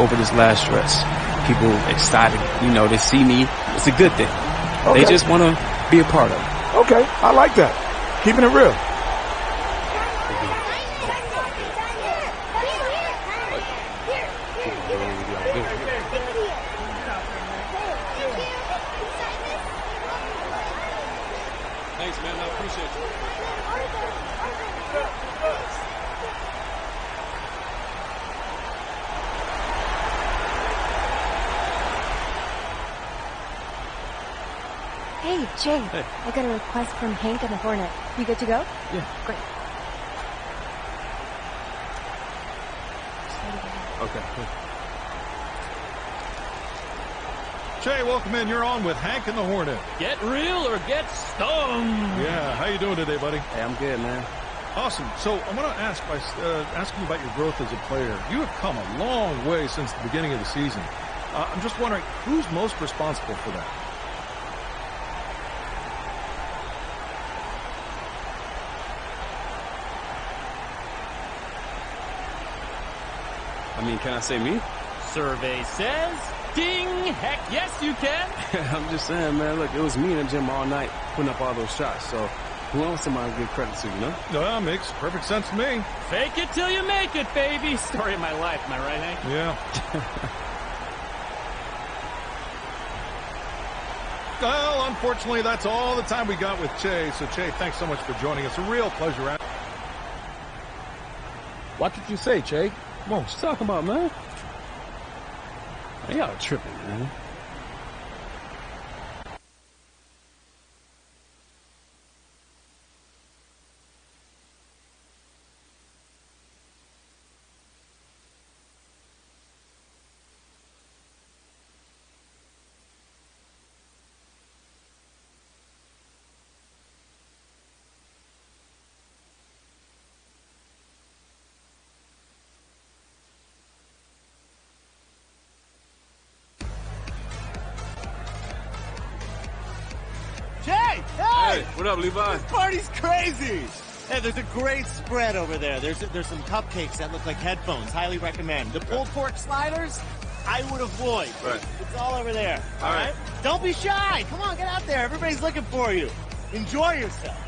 over this last stretch. People excited, you know, they see me. It's a good thing. Okay. They just want to be a part of it. Okay, I like that. Keeping it real. Thanks, man. I appreciate you. Hey, Jay. Hey. I got a request from Hank and the Hornet. You good to go? Yeah. Great. Okay. Jay, welcome in. You're on with Hank and the Hornet. Get real or get stung. Yeah, how you doing today, buddy? Hey, I'm good, man. Awesome. So I want to ask by asking you about your growth as a player. You have come a long way since the beginning of the season. I'm just wondering, who's most responsible for that? I mean, can I say me? Survey says, ding, heck yes you can. I'm just saying, man, look, it was me in the gym all night putting up all those shots, so who else am I to give credit to, you know? Well, makes perfect sense to me. Fake it till you make it, baby. Story of my life, am I right, Hank? Yeah. Well, unfortunately, that's all the time we got with Che. So, Che, thanks so much for joining us. A real pleasure. What did you say, Jay? What you talking about, man? Y'all tripping, man. Jay! Hey, what up, Levi? This party's crazy! Hey, there's a great spread over there. There's some cupcakes that look like headphones. Highly recommend. The pulled pork sliders, I would avoid. Right. It's all over there. All right. Don't be shy. Come on, get out there. Everybody's looking for you. Enjoy yourself.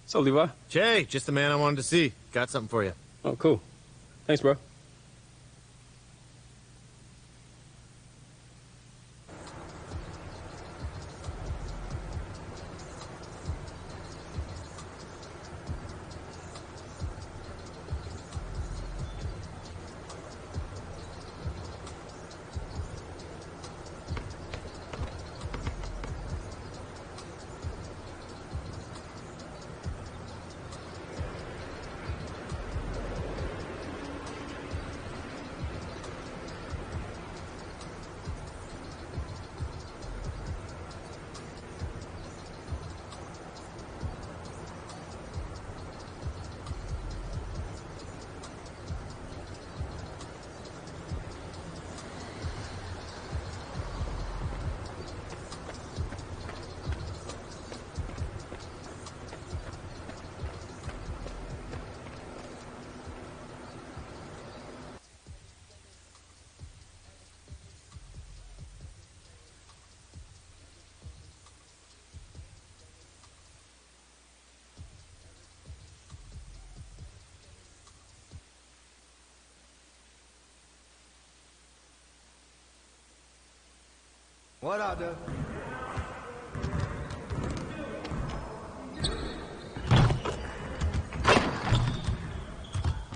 So, Levi? Jay, just the man I wanted to see. Got something for you. Oh, cool. Thanks, bro. What out there?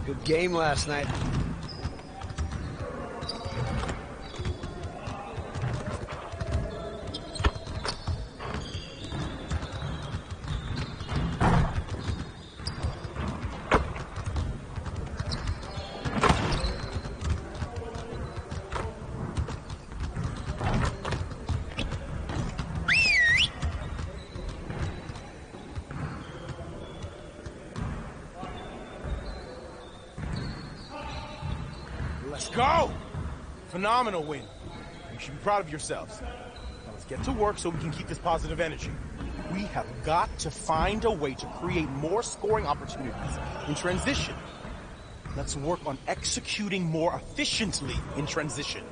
Good game last night. Let's go! Phenomenal win. You should be proud of yourselves. Now let's get to work so we can keep this positive energy. We have got to find a way to create more scoring opportunities in transition. Let's work on executing more efficiently in transition.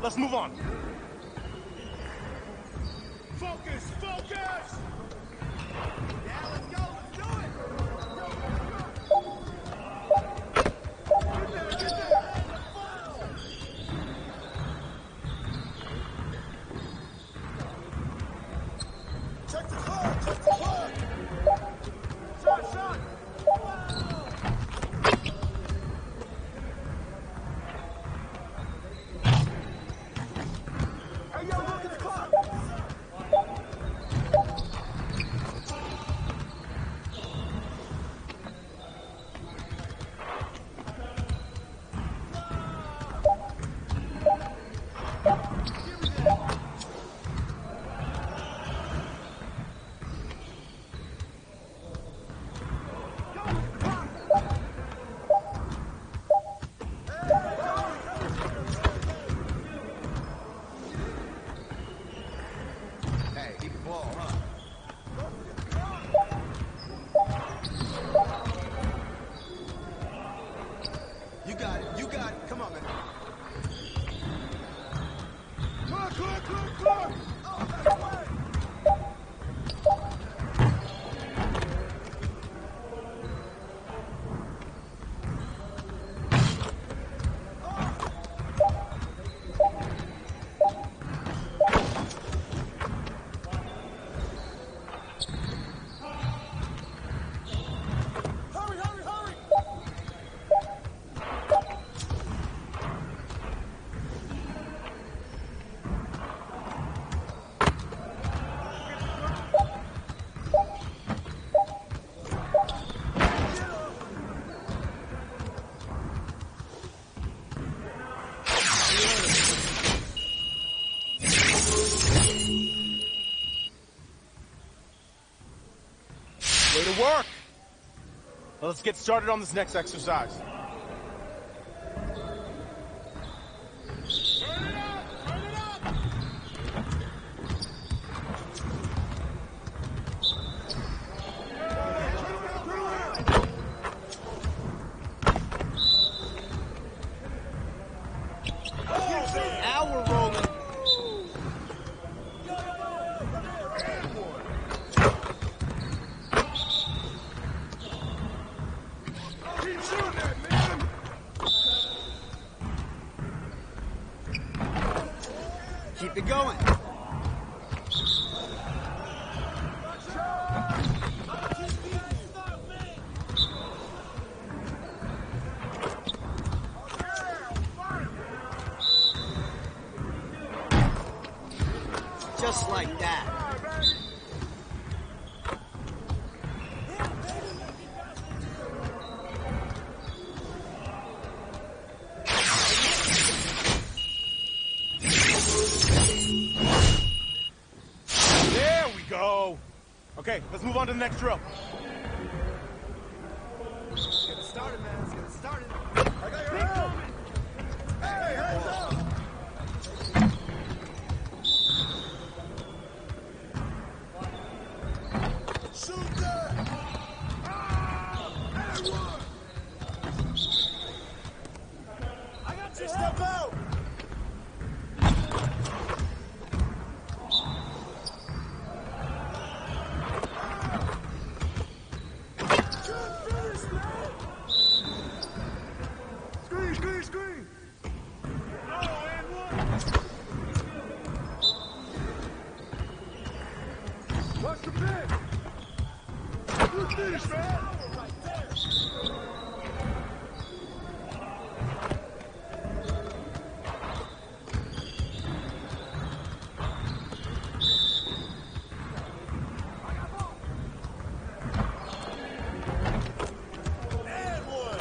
let's move on. Focus! Focus! Yeah, let's go. Let's do it. Get there! Check the clock! Check the clock! Shot! Shot! Hey, yo, look at the clock! Way to work. Well, let's get started on this next exercise. Turn it up! Turn it up! Now we're rolling. Keep shooting that, man! Keep it going. Just like that. There we go. Okay, let's move on to the next drill. Get it started, man. Let's get it started. I got your help! Hey, hands up! Shoot that! Ah! And one! I got you! Step out! Screen, screen, screen! Oh, and one! Watch the pin! Good finish, man! Right there! And one!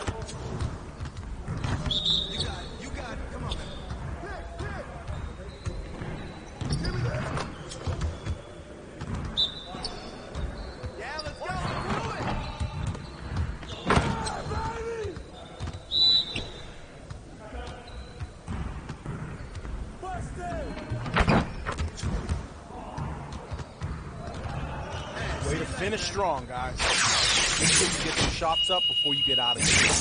You got it, come on, man. Hit, hit! Give me that! Yeah, let's go! Do it! Ah, baby! Busted! Way to finish strong, guys. Make sure you get your shots up before you get out of here.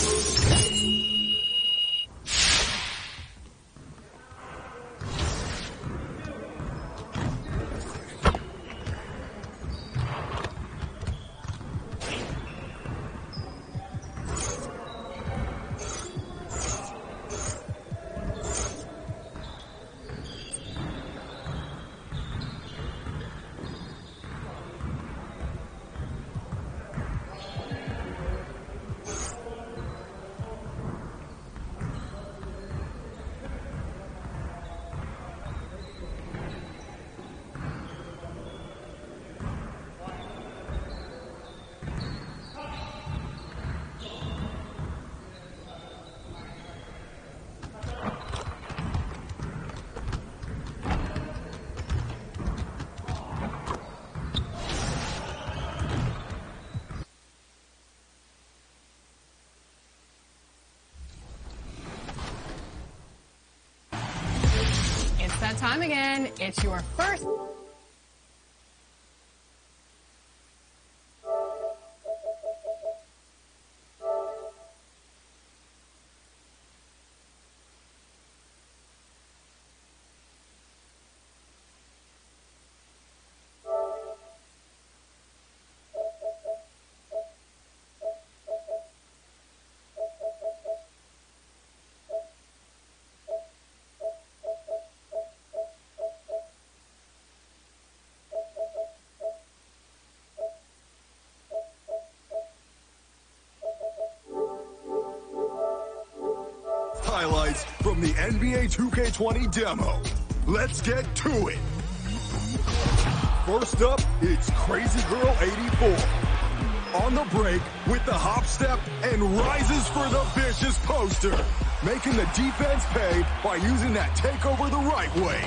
time again. It's your first. Highlights from the NBA 2K20 demo. Let's get to it. First up, it's Crazy Girl 84. On the break with the hop step and rises for the vicious poster, making the defense pay by using that takeover the right way.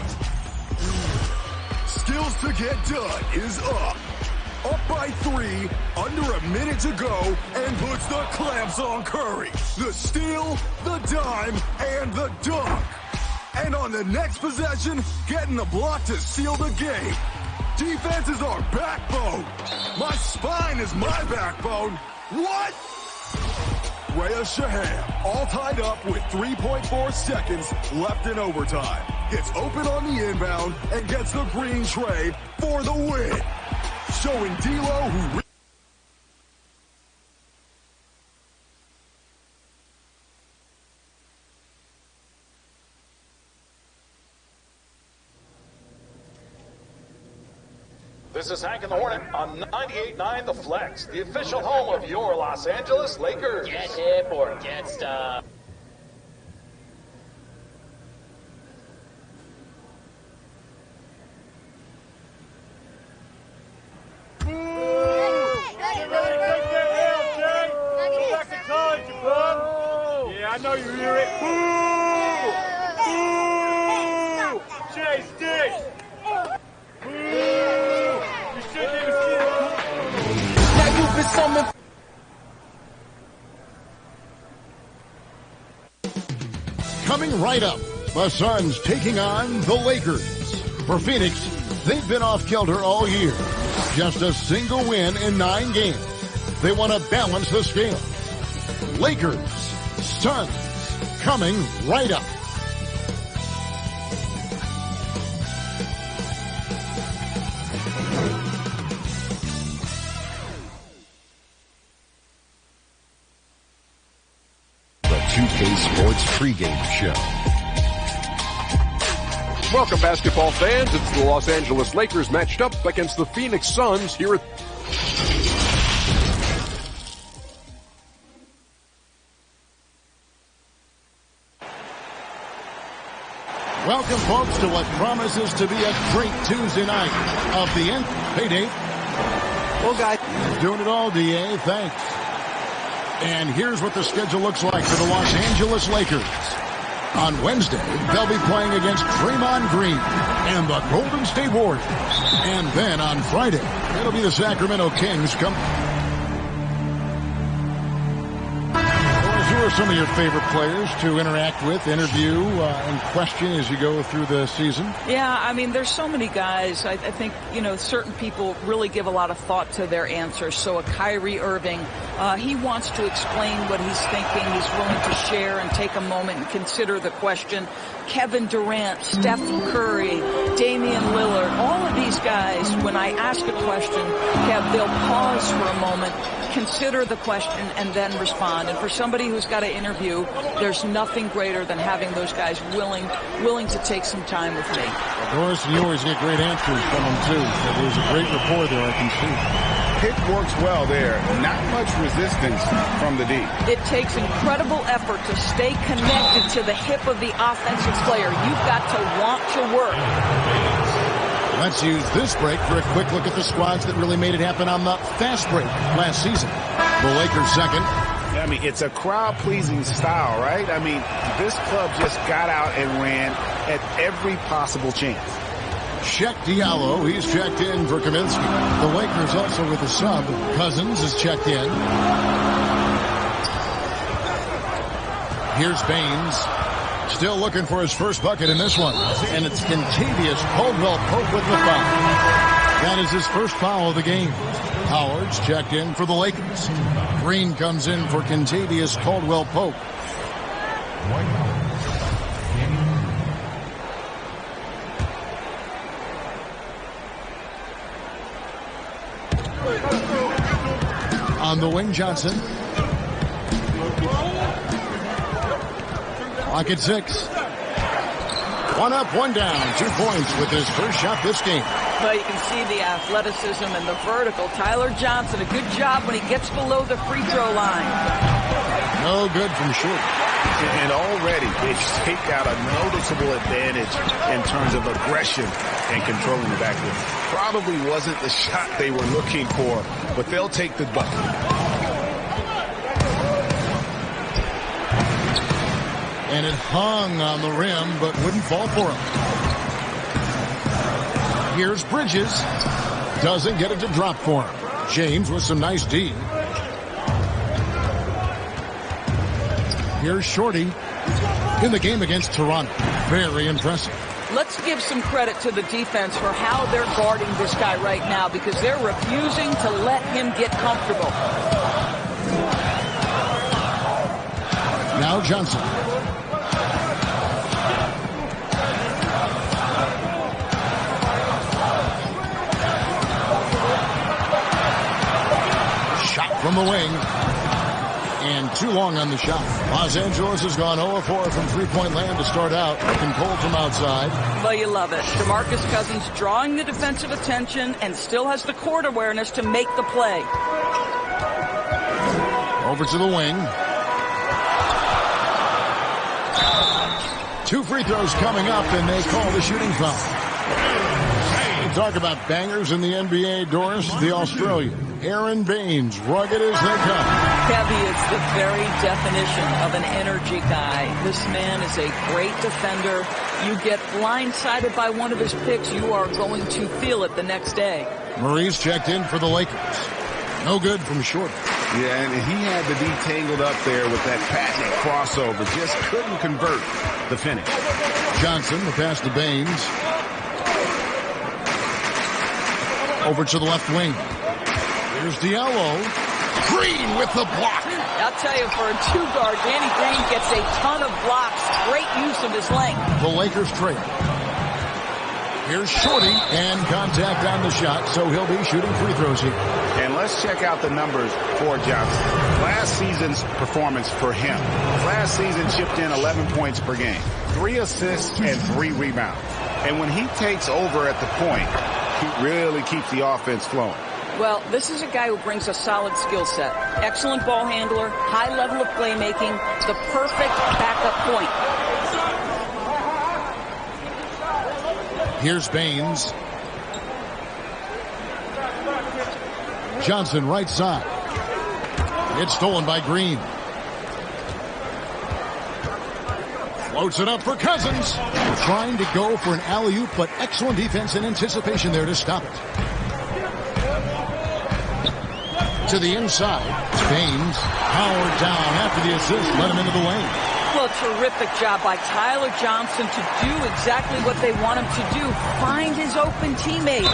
Skills to get done is up. Up by 3, under a minute to go, and puts the clamps on Curry. The steal, the dime, and the dunk. And on the next possession, getting the block to seal the game. Defense is our backbone. My spine is my backbone. What? Rhea Shaham, all tied up with 3.4 seconds left in overtime. Gets open on the inbound and gets the green tray for the win. Showing D'Lo who... This is Hank and the Hornet on 98.9 The Flex, the official home of your Los Angeles Lakers. Get hip or get stuff. I know you hear it. Boo! Boo! Jay Sticks! Boo! You shouldn't even see it. Now you've been summoned. Coming right up, the Suns taking on the Lakers. For Phoenix, they've been off kilter all year. Just a single win in 9 games. They want to balance the scale. Lakers, Suns, coming right up. The 2K Sports pregame show. Welcome, basketball fans. It's the Los Angeles Lakers matched up against the Phoenix Suns here at... Welcome, folks, to what promises to be a great Tuesday night of the end. Hey, Dave. Well, guys. Doing it all, D.A. Thanks. And here's what the schedule looks like for the Los Angeles Lakers. On Wednesday, they'll be playing against Draymond Green and the Golden State Warriors. And then on Friday, it'll be the Sacramento Kings. Who are some of your favorite players to interact with, interview, and question as you go through the season? Yeah, I mean, there's so many guys. I think, you know, certain people really give a lot of thought to their answers. So a Kyrie Irving, he wants to explain what he's thinking. He's willing to share and take a moment and consider the question. Kevin Durant, Steph Curry, Damian Lillard, all of these guys, when I ask a question, Kev, they'll pause for a moment, consider the question, and then respond. And for somebody who's got to interview, there's nothing greater than having those guys willing to take some time with me. Doris, you always get great answers from them, too. There's a great rapport there, I can see. Pick works well there. Not much resistance from the D. It takes incredible effort to stay connected to the hip of the offensive player. You've got to want to work. Let's use this break for a quick look at the squads that really made it happen on the fast break last season. The Lakers second. I mean, it's a crowd-pleasing style, right? I mean, this club just got out and ran at every possible chance. Check Diallo, he's checked in for Kaminsky. The Lakers also with a sub. Cousins is checked in. Here's Baines. Still looking for his first bucket in this one. And it's Kentavious Caldwell-Pope with the foul. That is his first foul of the game. Howard's checked in for the Lakers. Green comes in for Kentavious Caldwell-Pope. On the wing, Johnson. Clock at 6. One up, one down. 2 points with his first shot this game. Well, you can see the athleticism and the vertical. Tyler Johnson, a good job when he gets below the free throw line. No good from short. And already they take out a noticeable advantage in terms of aggression and controlling the backcourt. Probably wasn't the shot they were looking for, but they'll take the bucket. And it hung on the rim, but wouldn't fall for him. Here's Bridges. Doesn't get it to drop for him. James with some nice D. Here's Shorty in the game against Toronto. Very impressive. Let's give some credit to the defense for how they're guarding this guy right now, because they're refusing to let him get comfortable. Now Johnson. Shot from the wing. And too long on the shot. Los Angeles has gone 0-4 from three-point land to start out. Looking cold from outside. Well, you love it. DeMarcus Cousins drawing the defensive attention and still has the court awareness to make the play. Over to the wing. 2 free throws coming up, and they call the shooting foul. Talk about bangers in the NBA, Doris, the Australian. Aaron Baines, rugged as they come. Kevy is the very definition of an energy guy. This man is a great defender. You get blindsided by one of his picks, you are going to feel it the next day. Murray's checked in for the Lakers. No good from short. Yeah, and he had to be tangled up there with that patented crossover. Just couldn't convert the finish. Johnson, the pass to Baines. Over to the left wing. Here's Diallo. Green with the block. I'll tell you, for a 2-guard, Danny Green gets a ton of blocks. Great use of his length. The Lakers trade. Here's Shorty, and contact on the shot, so he'll be shooting free throws here. And let's check out the numbers for Johnson. Last season's performance for him. Last season chipped in 11 points per game, 3 assists and 3 rebounds. And when he takes over at the point, he really keeps the offense flowing. Well, this is a guy who brings a solid skill set. Excellent ball handler, high level of playmaking, the perfect backup point. Here's Baines. Johnson right side. It's stolen by Green. Floats it up for Cousins. Trying to go for an alley-oop, but excellent defense and anticipation there to stop it. To the inside. Baines. Howard down after the assist. Let him into the lane. Well, terrific job by Tyler Johnson to do exactly what they want him to do. Find his open teammate.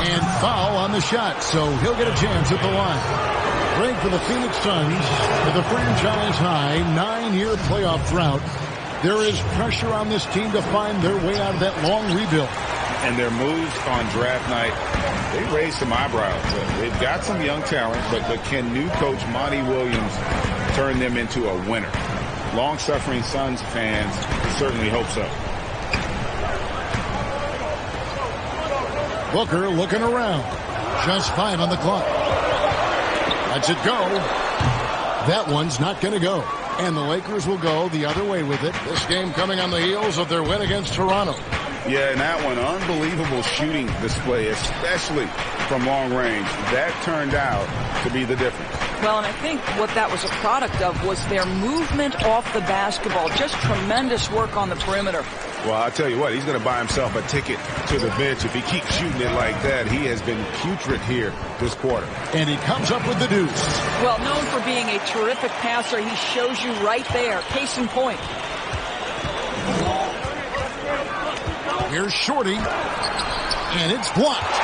And foul on the shot, so he'll get a chance at the line. Great for the Phoenix Suns with a franchise-high 9-year playoff drought. There is pressure on this team to find their way out of that long rebuild. And their moves on draft night, they raised some eyebrows. They've got some young talent, but can new coach Monty Williams turn them into a winner? Long-suffering Suns fans certainly hope so. Booker looking around. Just 5 on the clock. Lets it go. That one's not going to go. And the Lakers will go the other way with it. This game coming on the heels of their win against Toronto. Yeah, and that one, unbelievable shooting display, especially from long range. That turned out to be the difference. Well, and I think what that was a product of was their movement off the basketball. Just tremendous work on the perimeter. Well, I'll tell you what, he's going to buy himself a ticket to the bench. If he keeps shooting it like that, he has been putrid here this quarter. And he comes up with the deuce. Well, known for being a terrific passer, he shows you right there. Case in point. Here's Shorty. And it's blocked.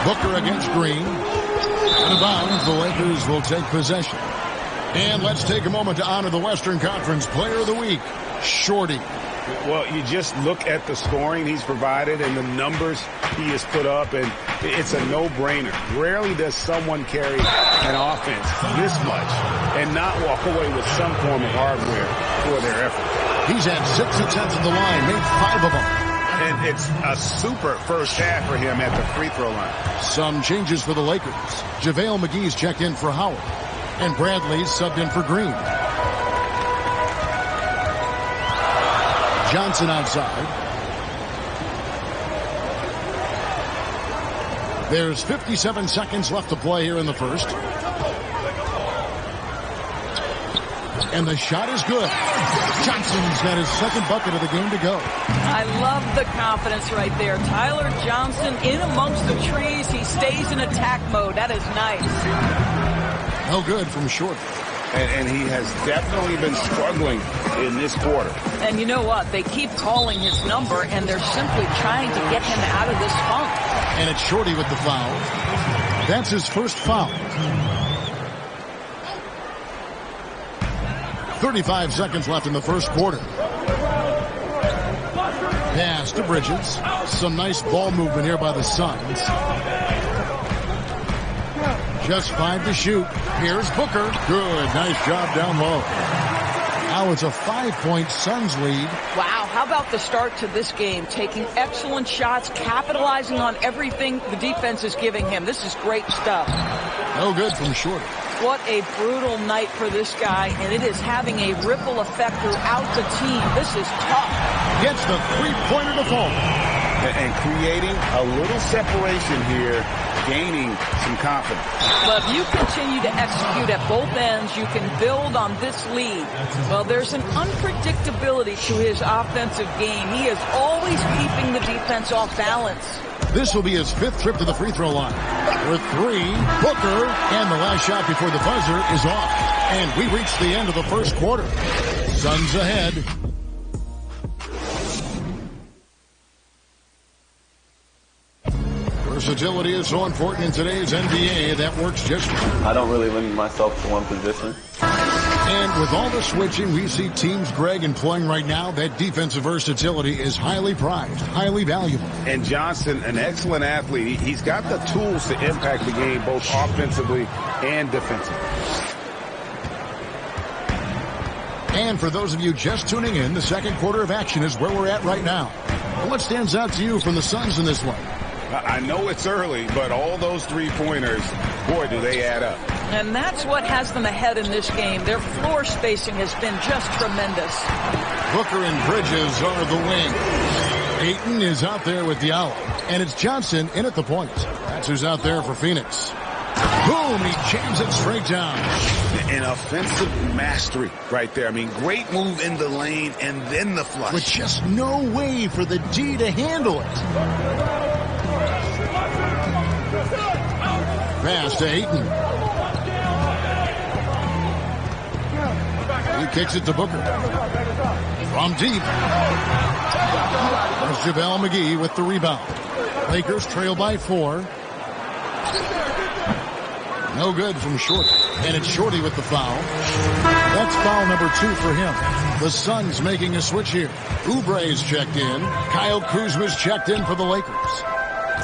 Booker against Green. Out of bounds, the Lakers will take possession. And let's take a moment to honor the Western Conference Player of the Week, Shorty. Well, you just look at the scoring he's provided and the numbers he has put up, and it's a no-brainer. Rarely does someone carry an offense this much and not walk away with some form of hardware for their effort. He's had 6 attempts at the line, made 5 of them. And it's a super first half for him at the free throw line. Some changes for the Lakers. JaVale McGee's checked in for Howard. And Bradley's subbed in for Green. Johnson outside. There's 57 seconds left to play here in the first. And the shot is good. Johnson's got his second bucket of the game to go. I love the confidence right there. Tyler Johnson in amongst the trees. He stays in attack mode. That is nice. No good from Short. And he has definitely been struggling in this quarter. And you know what? They keep calling his number, and they're simply trying to get him out of this funk. And it's Shorty with the foul. That's his first foul. 35 seconds left in the first quarter. Pass to Bridges. Some nice ball movement here by the Suns. Just 5 to shoot. Here's Booker. Good. Nice job down low. Now it's a 5-point Suns lead. Wow. How about the start to this game? Taking excellent shots, capitalizing on everything the defense is giving him. This is great stuff. No good from Short. What a brutal night for this guy, and it is having a ripple effect throughout the team. This is tough. Gets the three-pointer to fall. And creating a little separation here, gaining some confidence. But if you continue to execute at both ends, you can build on this lead. Well, there's an unpredictability to his offensive game. He is always keeping the defense off balance. This will be his 5th trip to the free throw line. For 3, Booker, and the last shot before the buzzer is off. And we reach the end of the first quarter. Suns ahead. Versatility is so important in today's NBA. That works just right. I don't really limit myself to one position. And with all the switching we see teams, Greg, employing right now, that defensive versatility is highly prized, highly valuable. And Johnson, an excellent athlete. He's got the tools to impact the game both offensively and defensively. And for those of you just tuning in, the second quarter of action is where we're at right now. What stands out to you from the Suns in this one? I know it's early, but all those three-pointers, boy, do they add up. And that's what has them ahead in this game. Their floor spacing has been just tremendous. Booker and Bridges are the wing. Ayton is out there with the owl. And it's Johnson in at the point. That's who's out there for Phoenix. Boom, he jams it straight down. An offensive mastery right there. I mean, great move in the lane and then the flush. With just no way for the D to handle it. Pass to Ayton. He kicks it to Booker. From deep. There's JaVale McGee with the rebound. Lakers trail by 4. No good from Short. And it's Shorty with the foul. That's foul number 2 for him. The Suns making a switch here. Oubre's checked in. Kyle Kuzma's checked in for the Lakers.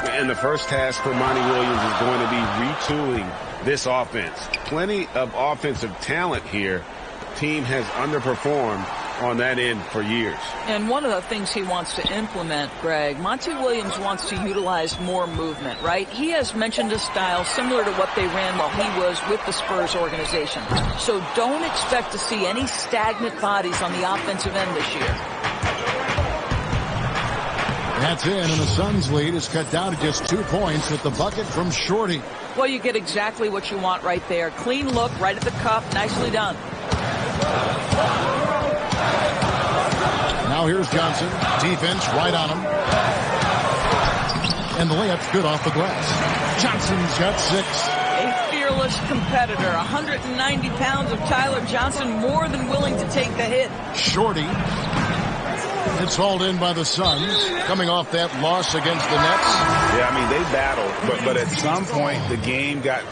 And the first task for Monty Williams is going to be retooling this offense. Plenty of offensive talent here. The team has underperformed on that end for years. And one of the things he wants to implement, Greg, Monty Williams wants to utilize more movement, right? He has mentioned a style similar to what they ran while he was with the Spurs organization. So don't expect to see any stagnant bodies on the offensive end this year. That's in, and the Suns' lead is cut down to just 2 points with the bucket from Shorty. Well, you get exactly what you want right there. Clean look, right at the cup, nicely done. Now here's Johnson. Defense right on him. And the layup's good off the glass. Johnson's got 6. A fearless competitor. 190 pounds of Tyler Johnson, more than willing to take the hit. Shorty. It's hauled in by the Suns, coming off that loss against the Nets. Yeah, I mean, they battled, but at some point, the game got...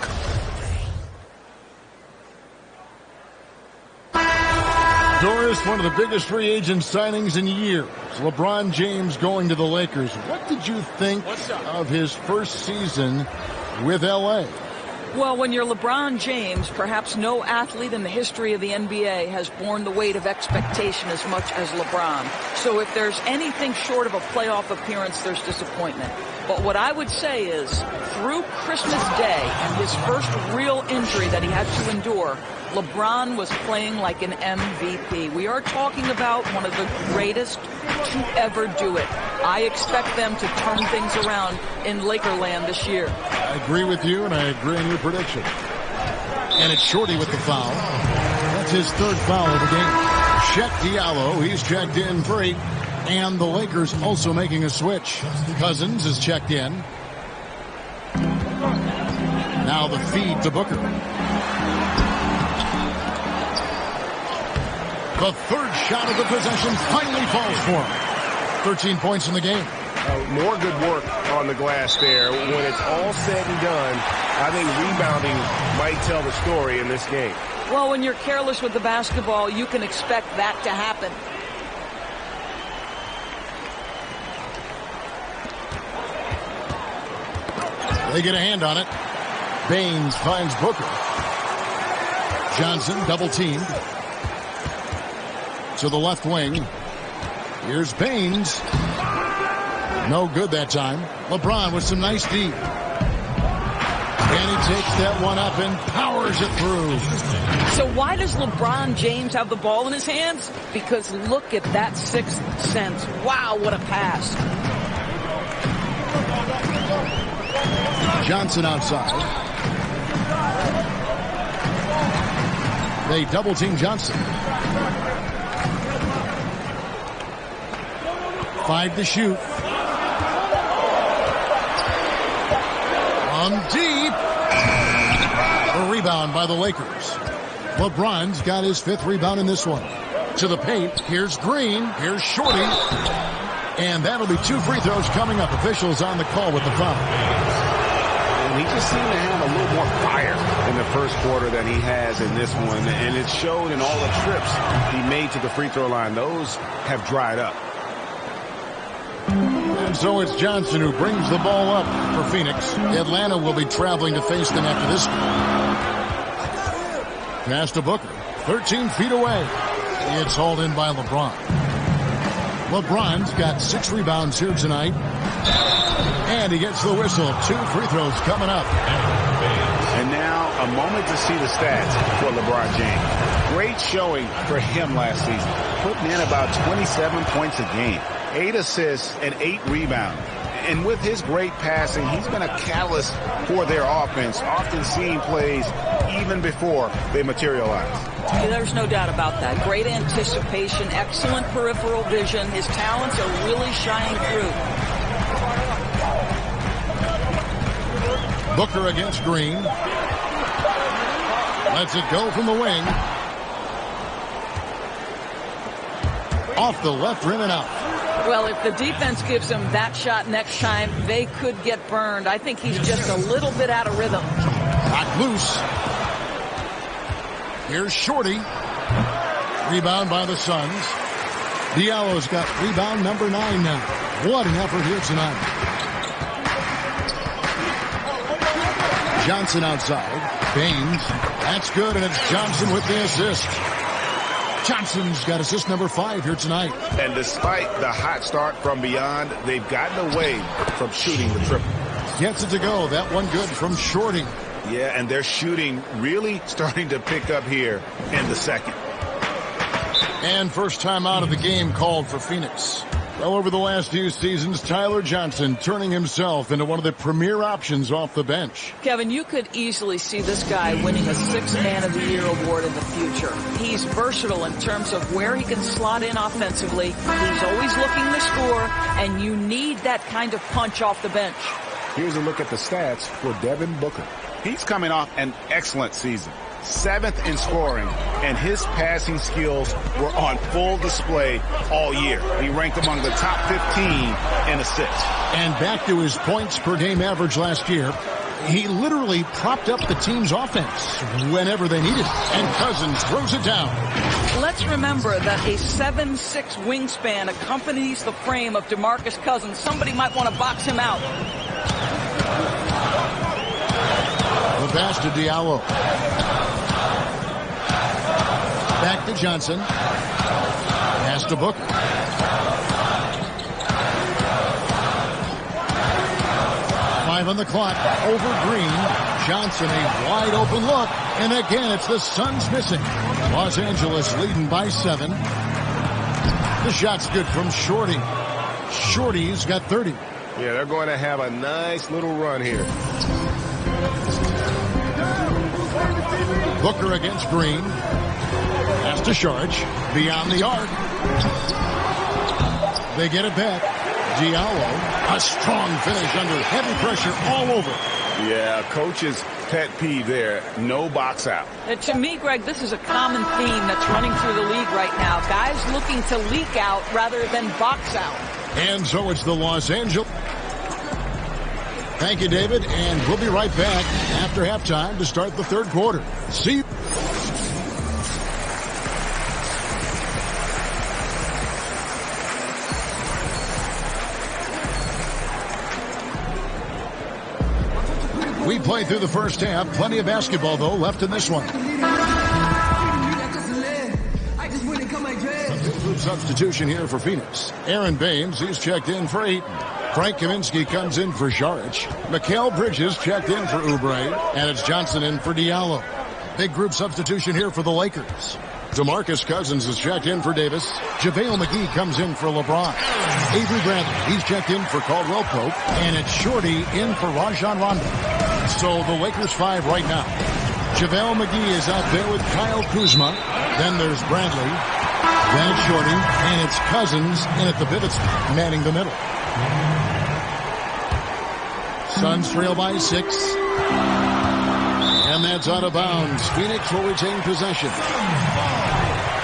Doris, one of the biggest free agent signings in years. LeBron James going to the Lakers. What did you think of his first season with L.A.? Well, when you're LeBron James, perhaps no athlete in the history of the NBA has borne the weight of expectation as much as LeBron. So if there's anything short of a playoff appearance, there's disappointment. But what I would say is, through Christmas Day and his first real injury that he had to endure, LeBron was playing like an MVP. We are talking about one of the greatest to ever do it. I expect them to turn things around in Lakerland this year. I agree with you, and I agree on your prediction. And it's Shorty with the foul. That's his third foul of the game. Chet Diallo, he's checked in for 8. And the Lakers also making a switch. Cousins is checked in. Now the feed to Booker. The third shot of the possession finally falls for him. 13 points in the game. More good work on the glass there. When it's all said and done, I think rebounding might tell the story in this game. Well, when you're careless with the basketball, you can expect that to happen. They get a hand on it. Baines finds Booker. Johnson double-teamed. To the left wing. Here's Baines. No good that time. LeBron with some nice D. And he takes that one up and powers it through. So why does LeBron James have the ball in his hands? Because look at that sixth sense. Wow, what a pass. Johnson outside. They double-team Johnson. 5 to shoot. On deep. A rebound by the Lakers. LeBron's got his 5th rebound in this one. To the paint. Here's Green. Here's Shorty. And that'll be 2 free throws coming up. Officials on the call with the foul. He just seemed to have a little more fire in the first quarter than he has in this one. And it showed in all the trips he made to the free throw line. Those have dried up. And so it's Johnson who brings the ball up for Phoenix. Atlanta will be traveling to face them after this game. Pass to Booker. 13 feet away. It's hauled in by LeBron. LeBron's got 6 rebounds here tonight. And he gets the whistle. 2 free throws coming up. And now a moment to see the stats for LeBron James. Great showing for him last season. Putting in about 27 points a game. 8 assists and 8 rebounds. And with his great passing, he's been a catalyst for their offense, often seeing plays even before they materialize. There's no doubt about that. Great anticipation, excellent peripheral vision. His talents are really shining through. Booker against Green. Lets it go from the wing. Off the left rim and out. Well, if the defense gives him that shot next time, they could get burned. I think he's just a little bit out of rhythm. Knocked loose. Here's Shorty. Rebound by the Suns. Diallo's got rebound number 9 now. What an effort here tonight. Johnson outside. Baines. That's good, and it's Johnson with the assist. Johnson's got assist number 5 here tonight. And despite the hot start from beyond, they've gotten away from shooting the triple. Gets it to go. That one good from Shorty. Yeah, and their shooting really starting to pick up here in the second. And first time out of the game called for Phoenix. Well, over the last few seasons, Tyler Johnson turning himself into one of the premier options off the bench. Kevin, you could easily see this guy winning a 6th Man of the Year award in the future. He's versatile in terms of where he can slot in offensively. He's always looking to score, and you need that kind of punch off the bench. Here's a look at the stats for Devin Booker. He's coming off an excellent season. 7th in scoring, and his passing skills were on full display all year. He ranked among the top 15 in assists. And back to his points per game average last year. He literally propped up the team's offense whenever they needed it. And Cousins throws it down. Let's remember that a 7'6" wingspan accompanies the frame of DeMarcus Cousins. Somebody might want to box him out. The pass to Diallo. Back to Johnson. Pass to Booker. On the clock, over Green. Johnson, a wide open look. And again, it's the Suns missing. Los Angeles leading by 7. The shot's good from Shorty. Shorty's got 30. Yeah, they're going to have a nice little run here. Booker against Green. Pass to Sharge. Beyond the arc. They get it back. Diallo, a strong finish under heavy pressure all over. Yeah, coach's pet peeve there, no box out. To me, Greg, this is a common theme that's running through the league right now. Guys looking to leak out rather than box out. And so it's the Los Angeles. Thank you, David, and we'll be right back after halftime to start the third quarter. See you. We played through the first half. Plenty of basketball, though, left in this one. Substitution here for Phoenix. Aaron Baines, he's checked in for Ayton. Frank Kaminsky comes in for Saric. Mikal Bridges checked in for Oubre. And it's Johnson in for Diallo. Big group substitution here for the Lakers. DeMarcus Cousins is checked in for Davis. JaVale McGee comes in for LeBron. Avery Bradley, he's checked in for Caldwell Pope. And it's Shorty in for Rajon Rondo. So the Lakers 5 right now. JaVale McGee is out there with Kyle Kuzma. Then there's Bradley. Then it's Shorty. And it's Cousins in at the pivot spot, manning the middle. Suns trail by 6. And that's out of bounds. Phoenix will retain possession.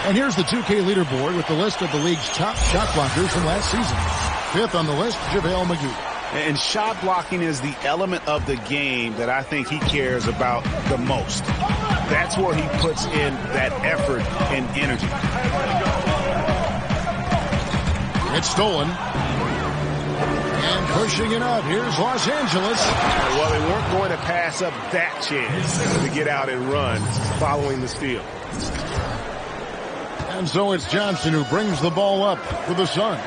And here's the 2K leaderboard with the list of the league's top shot blockers from last season. 5th on the list, JaVale McGee. And shot blocking is the element of the game that I think he cares about the most. That's where he puts in that effort and energy. It's stolen. And pushing it up. Here's Los Angeles. Well, they weren't going to pass up that chance to get out and run following the steal. And so it's Johnson who brings the ball up for the Suns.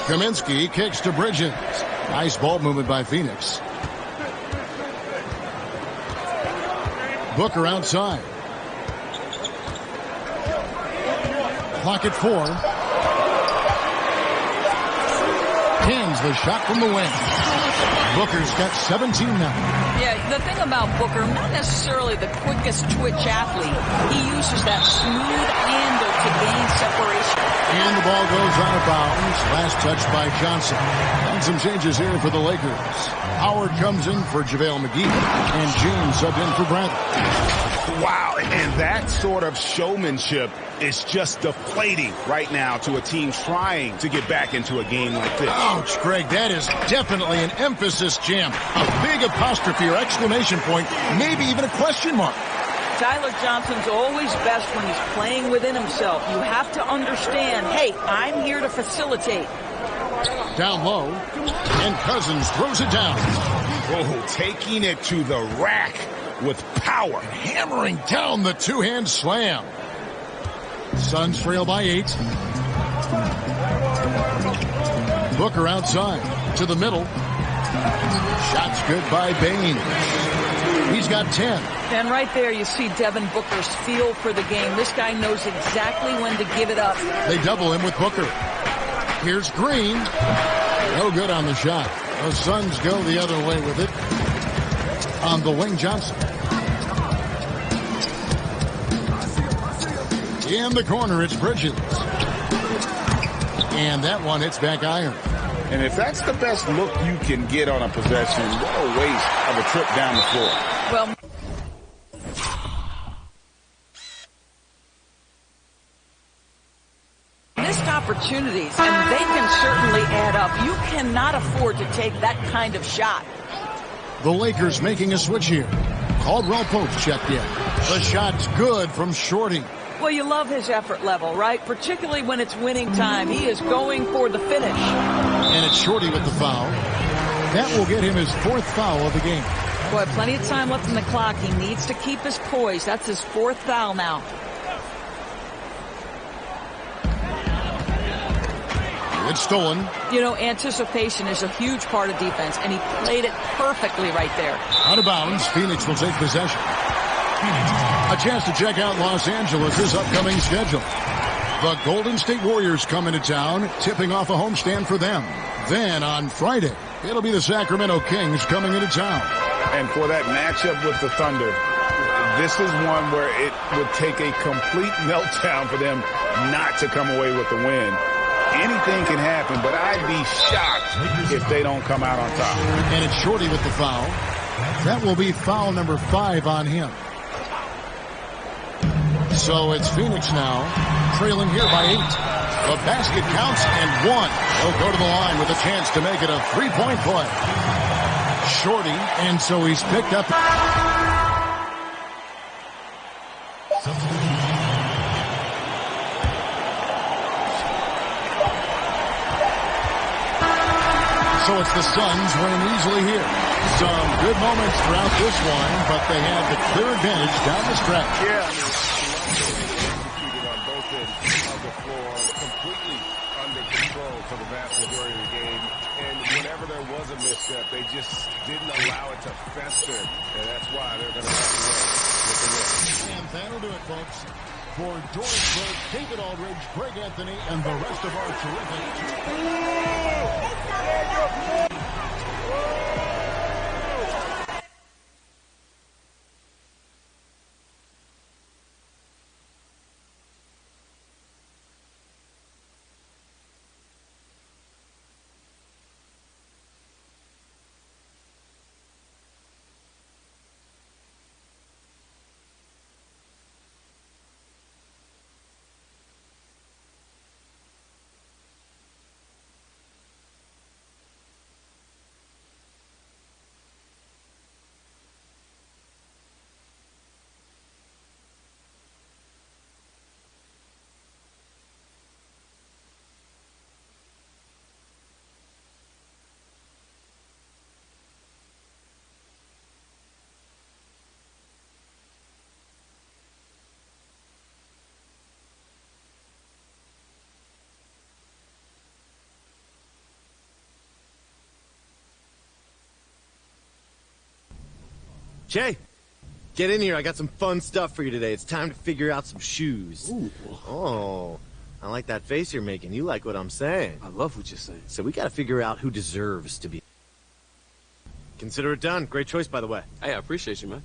Kaminsky kicks to Bridges. Nice ball movement by Phoenix. Booker outside. Clock at 4. Pins the shot from the wing. Booker's got 17 now. Yeah, the thing about Booker, not necessarily the quickest twitch athlete. He uses that smooth handle to gain separation. And the ball goes out of bounds. Last touch by Johnson. And some changes here for the Lakers. Howard comes in for JaVale McGee. And James subbed in for Bradley. Wow, and that sort of showmanship is just deflating right now to a team trying to get back into a game like this. Ouch, Greg, that is definitely an emphasis jam. A big apostrophe or exclamation point, maybe even a question mark. Tyler Johnson's always best when he's playing within himself. You have to understand, hey, I'm here to facilitate. Down low, and Cousins throws it down. Oh, taking it to the rack with power. Hammering down the two-hand slam. Suns trail by 8. Booker outside to the middle. Shots good by Baines. He's got 10. And right there you see Devin Booker's feel for the game. This guy knows exactly when to give it up. They double him with Booker. Here's Green. No good on the shot. The Suns go the other way with it. On the wing, Johnson. In the corner, it's Bridges. And that one hits back iron. And if that's the best look you can get on a possession, what a waste of a trip down the floor. Well, missed opportunities, and they can certainly add up. You cannot afford to take that kind of shot. The Lakers making a switch here. Caldwell Pope checked in. The shot's good from Shorty. Well, you love his effort level, right? Particularly when it's winning time. He is going for the finish. And it's Shorty with the foul. That will get him his 4th foul of the game. Boy, plenty of time left in the clock. He needs to keep his poise. That's his 4th foul now. It's stolen. You know, anticipation is a huge part of defense, and he played it perfectly right there. Out of bounds, Phoenix will take possession. A chance to check out Los Angeles' upcoming schedule. The Golden State Warriors come into town, tipping off a homestand for them. Then on Friday, it'll be the Sacramento Kings coming into town. And for that matchup with the Thunder, this is one where it would take a complete meltdown for them not to come away with the win. Anything can happen, but I'd be shocked if they don't come out on top. And it's Shorty with the foul. That will be foul number 5 on him. So it's Phoenix now, trailing here by 8. The basket counts and 1. He'll go to the line with a chance to make it a 3-point play. Shorty, and so he's picked up. So it's the Suns winning easily here. Some good moments throughout this one, but they have the clear advantage down the stretch. Yeah. On both ends of the floor, completely under control for the vast majority of the game. And whenever there was a misstep, they just didn't allow it to fester. And that's why they're going to have to win with the win. And that'll do it, folks. For Doris Burke, David Aldridge, Greg Anthony, and the rest of our terrific... Jay, get in here. I got some fun stuff for you today. It's time to figure out some shoes. Ooh. Oh, I like that face you're making. You like what I'm saying. I love what you're saying. So we got to figure out who deserves to be. Consider it done. Great choice, by the way. Hey, I appreciate you, man.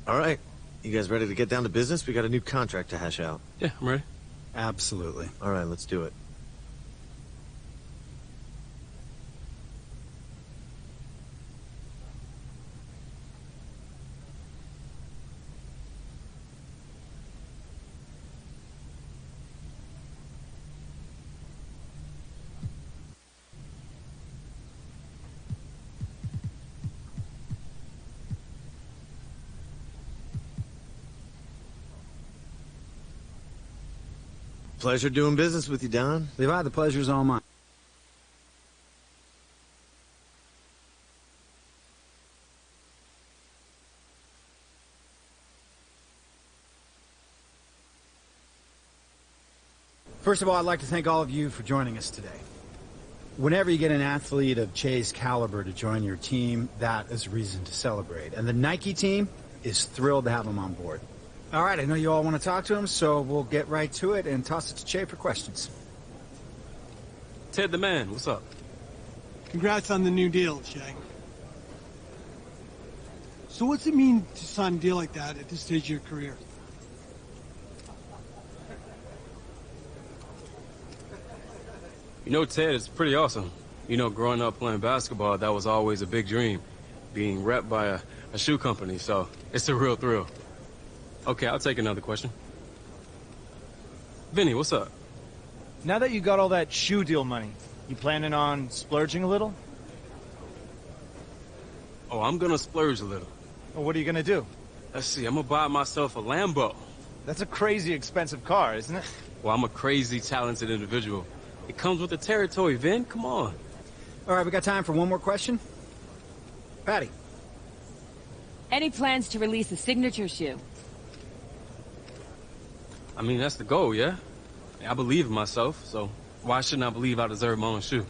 All right. You guys ready to get down to business? We got a new contract to hash out. Yeah, I'm ready. Absolutely. All right, let's do it. Pleasure doing business with you, Don. Levi, the pleasure's all mine. First of all, I'd like to thank all of you for joining us today. Whenever you get an athlete of Che's caliber to join your team, that is a reason to celebrate. And the Nike team is thrilled to have him on board. All right, I know you all want to talk to him, so we'll get right to it and toss it to Che for questions. Ted the man, what's up? Congrats on the new deal, Shay. So what's it mean to sign a deal like that at this stage of your career? You know, Ted, it's pretty awesome. You know, growing up playing basketball, that was always a big dream, being repped by a shoe company, so it's a real thrill. Okay, I'll take another question. Vinny, what's up? Now that you got all that shoe deal money, you planning on splurging a little? Oh, I'm gonna splurge a little. Well, what are you gonna do? Let's see, I'm gonna buy myself a Lambo. That's a crazy expensive car, isn't it? Well, I'm a crazy talented individual. It comes with the territory, Vin. Come on. All right, we got time for one more question. Patty. Any plans to release a signature shoe? I mean, that's the goal, yeah? I believe in myself, so why shouldn't I believe I deserve my own shoe?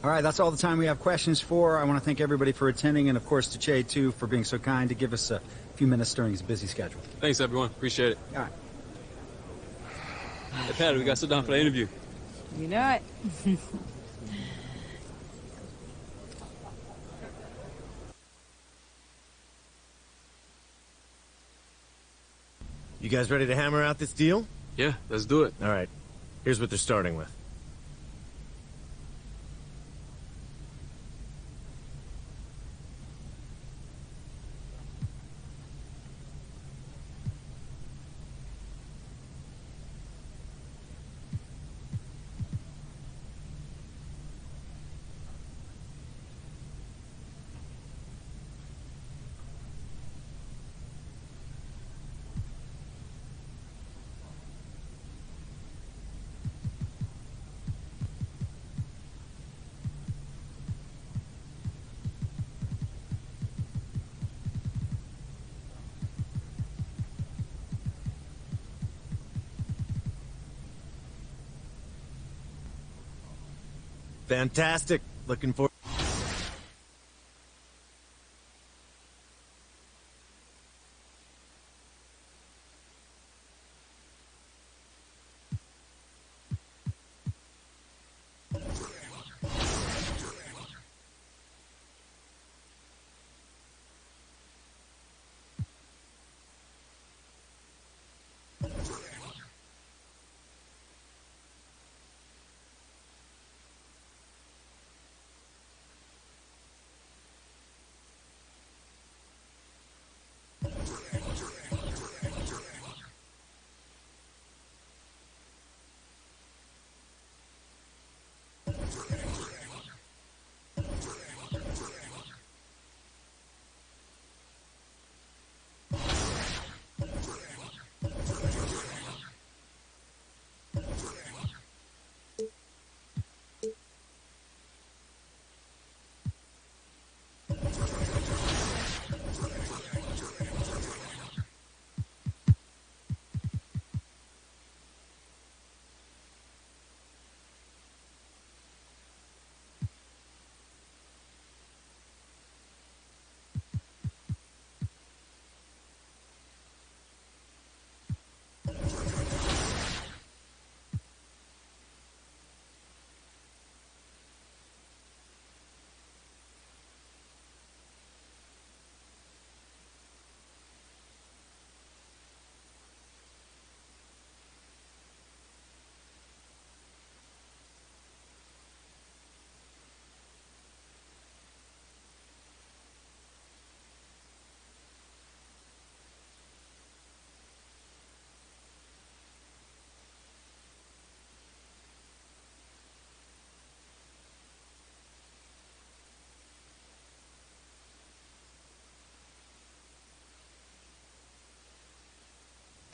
All right, that's all the time we have questions for. I want to thank everybody for attending, and of course to Che, too, for being so kind to give us a few minutes during his busy schedule. Thanks, everyone. Appreciate it. All right. Hey, Patty, we got to sit down for the interview. You know it. You guys ready to hammer out this deal? Yeah, let's do it. All right. Here's what they're starting with. Fantastic. Looking forward.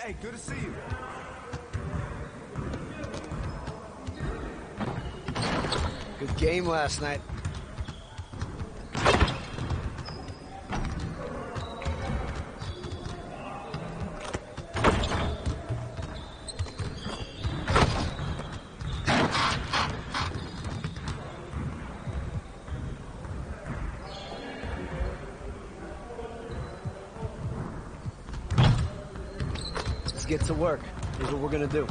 Hey, good to see you. Good game last night. Let's get to work. Here's what we're gonna do.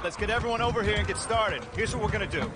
Let's get everyone over here and get started. Here's what we're gonna do.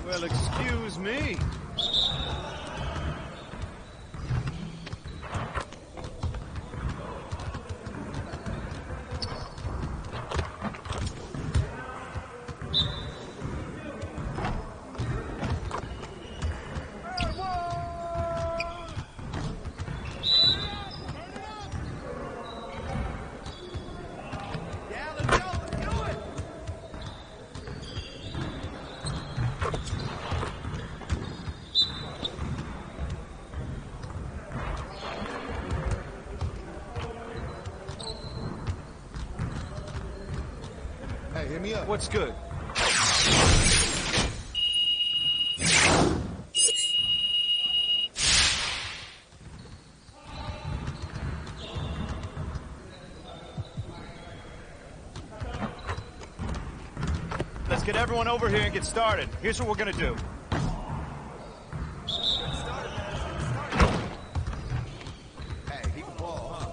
Well, excuse me. Hey, hit me up. What's good? Let's get everyone over here and get started. Here's what we're gonna do. Hey, he can ball, huh?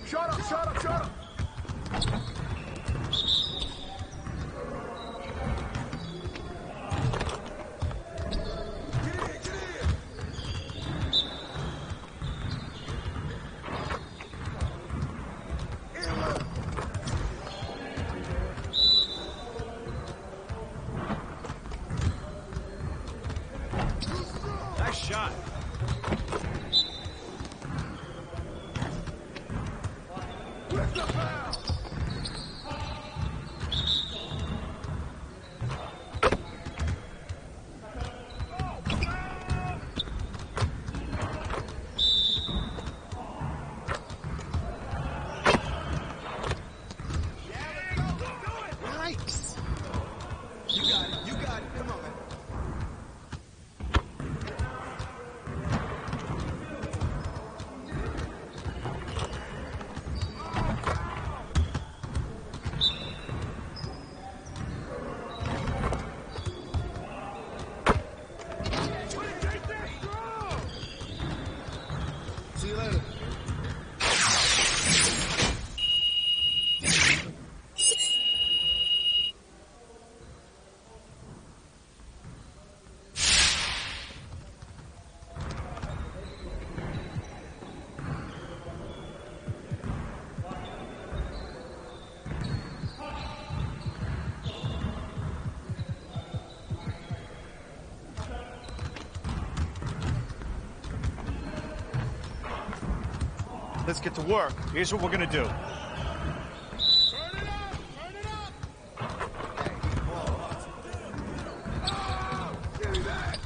Shut up, shut up, shut up! Nice shot. With the foul! Nice. You got it, you got it. Come on, man. See you later. Let's get to work. Here's what we're gonna do. Give me that.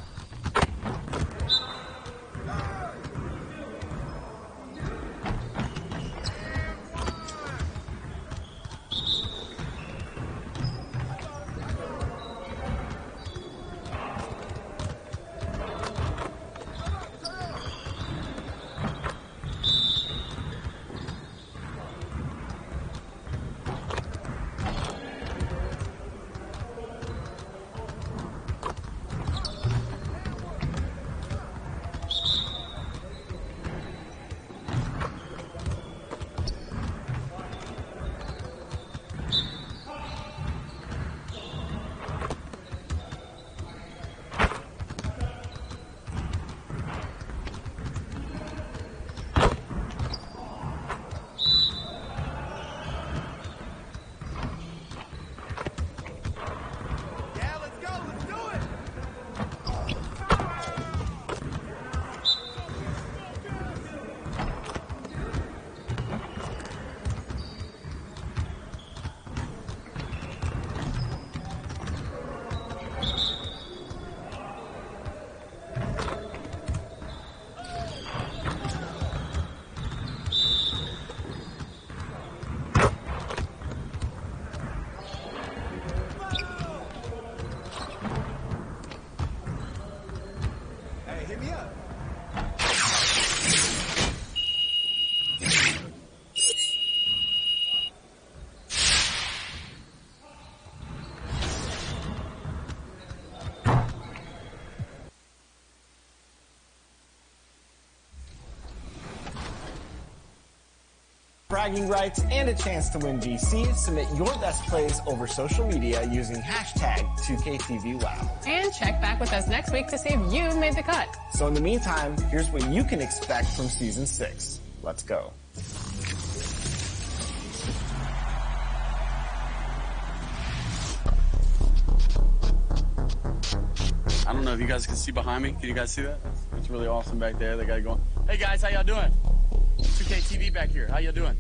bragging rights, and a chance to win VC. Submit your best plays over social media using hashtag 2KTVWow. And check back with us next week to see if you made the cut. So in the meantime, here's what you can expect from Season 6. Let's go. I don't know if you guys can see behind me. Can you guys see that? It's really awesome back there. They got it going. Hey guys, how y'all doing? 2K TV back here. How y'all doing?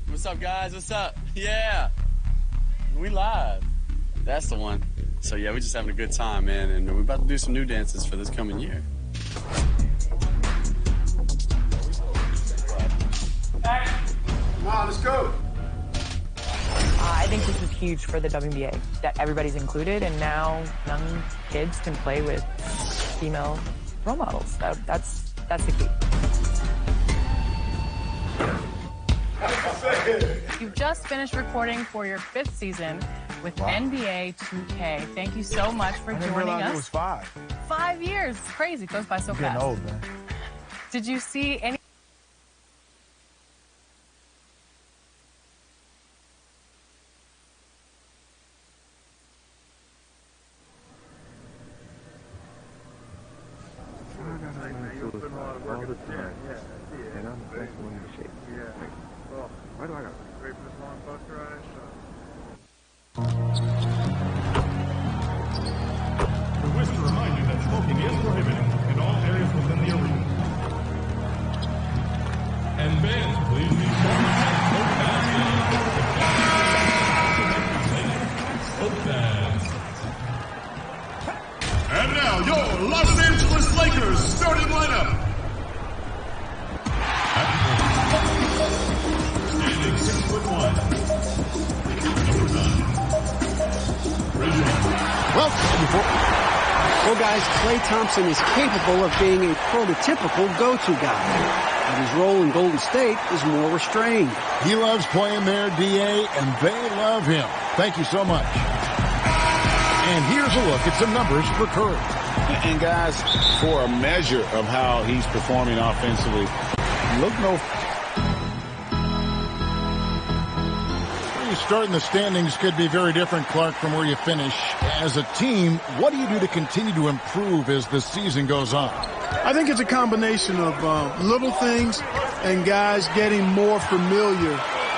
What's up, guys? What's up? Yeah. We live. That's the one. So yeah, we're just having a good time, man. And we're about to do some new dances for this coming year. Come on, let's go. I think this is huge for the WNBA, that everybody's included, and now young kids can play with female role models. That's the key. You've just finished recording for your 5th season with NBA2K. Thank you so much for joining us. It was 5. 5 years. It's crazy. It goes by so I'm fast. getting old, man. Did you see any? And I'm the best one in the shape. Yeah. Oh, why do I got great for this long bus ride? We wish to remind you that smoking is prohibited in all areas within the arena. And fans, please be sure to smoke pads. And now, your Los Angeles Lakers starting lineup. Standing 6'1". Number 9. Well, guys, Klay Thompson is capable of being a prototypical go-to guy. But his role in Golden State is more restrained. He loves playing there, DA, and they love him. Thank you so much. And here's a look at some numbers for Curry. And guys, for a measure of how he's performing offensively, look no... Where you start in the standings could be very different, Clark, from where you finish. As a team, what do you do to continue to improve as the season goes on? I think it's a combination of little things and guys getting more familiar